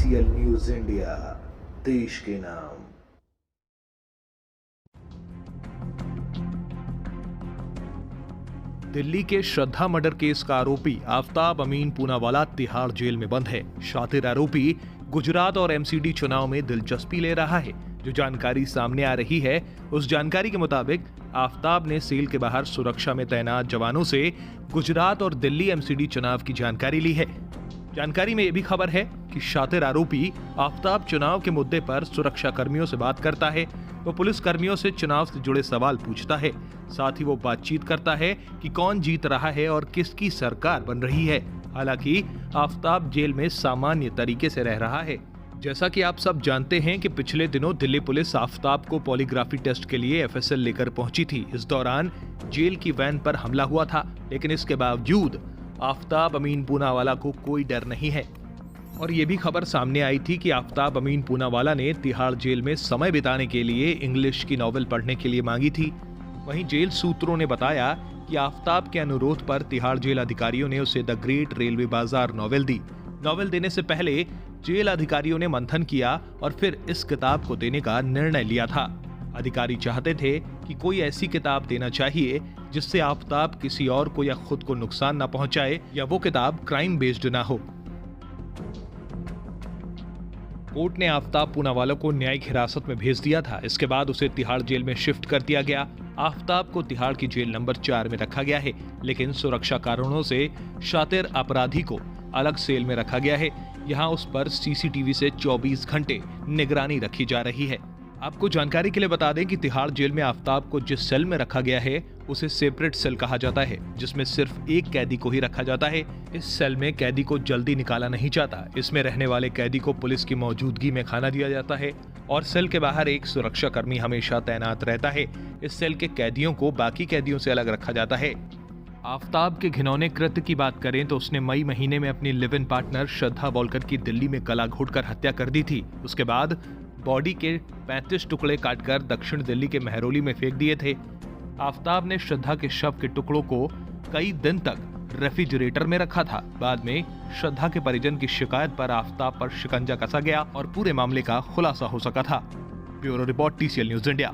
TCL news India, देश के नाम। दिल्ली के श्रद्धा मर्डर केस का आरोपी आफताब अमीन पूनावाला तिहाड़ जेल में बंद है। शातिर आरोपी गुजरात और MCD चुनाव में दिलचस्पी ले रहा है। जो जानकारी सामने आ रही है, उस जानकारी के मुताबिक आफताब ने सेल के बाहर सुरक्षा में तैनात जवानों से गुजरात और दिल्ली MCD चुनाव की जानकारी ली है। जानकारी में यह भी खबर है कि शातिर आरोपी आफताब चुनाव के मुद्दे पर सुरक्षा कर्मियों से बात करता है। वो पुलिस कर्मियों से चुनाव से जुड़े सवाल पूछता है। साथ ही वो बातचीत करता है कि कौन जीत रहा है और किसकी सरकार बन रही है। हालांकि आफताब जेल में सामान्य तरीके से रह रहा है। जैसा कि आप सब जानते हैं कि पिछले दिनों दिल्ली पुलिस आफताब को पॉलीग्राफी टेस्ट के लिए FSL लेकर पहुंची थी। इस दौरान जेल की वैन पर हमला हुआ था, लेकिन इसके बावजूद आफताब अमीन पूनावाला को कोई डर नहीं है। और ये भी खबर सामने आई थी कि आफताब अमीन पूनावाला ने तिहाड़ जेल में समय बिताने के लिए इंग्लिश की नॉवेल पढ़ने के लिए मांगी थी। वहीं जेल सूत्रों ने बताया कि आफताब के अनुरोध पर तिहाड़ जेल अधिकारियों ने उसे द ग्रेट रेलवे बाजार नॉवेल दी। नॉवेल देने से पहले जेल अधिकारियों ने मंथन किया और फिर इस किताब को देने का निर्णय लिया था। अधिकारी चाहते थे कि कोई ऐसी किताब देना चाहिए जिससे आफताब किसी और को या खुद को नुकसान ना पहुंचाए, या वो किताब क्राइम बेस्ड ना हो। कोर्ट ने आफताब पूनावाला को न्यायिक हिरासत में भेज दिया था। इसके बाद उसे तिहाड़ जेल में शिफ्ट कर दिया गया। आफताब को तिहाड़ की जेल नंबर 4 में रखा गया है, लेकिन सुरक्षा कारणों से शातिर अपराधी को अलग सेल में रखा गया है। यहाँ उस पर CCTV से 24 घंटे निगरानी रखी जा रही है। आपको जानकारी के लिए बता दें कि तिहाड़ जेल में आफताब को जिस सेल में रखा गया है उसे सेपरेट सेल कहा जाता है, जिसमें सिर्फ एक कैदी को ही रखा जाता है। इस सेल में कैदी को जल्दी निकाला नहीं जाता। इसमें रहने वाले कैदी को पुलिस की मौजूदगी में खाना दिया जाता है और सेल के बाहर एक सुरक्षा कर्मी हमेशा तैनात रहता है। इस सेल के कैदियों को बाकी कैदियों से अलग रखा जाता है। आफताब के घिनौने कृत्य की बात करें तो उसने मई महीने में अपनी live in partner Shraddha Volker की दिल्ली में गला घोटकर हत्या कर दी थी। उसके बाद बॉडी के 35 टुकड़े काटकर दक्षिण दिल्ली के मेहरौली में फेंक दिए थे। आफताब ने श्रद्धा के शव के टुकड़ों को कई दिन तक रेफ्रिजरेटर में रखा था। बाद में श्रद्धा के परिजन की शिकायत पर आफताब पर शिकंजा कसा गया और पूरे मामले का खुलासा हो सका था। Bureau report TCL news India.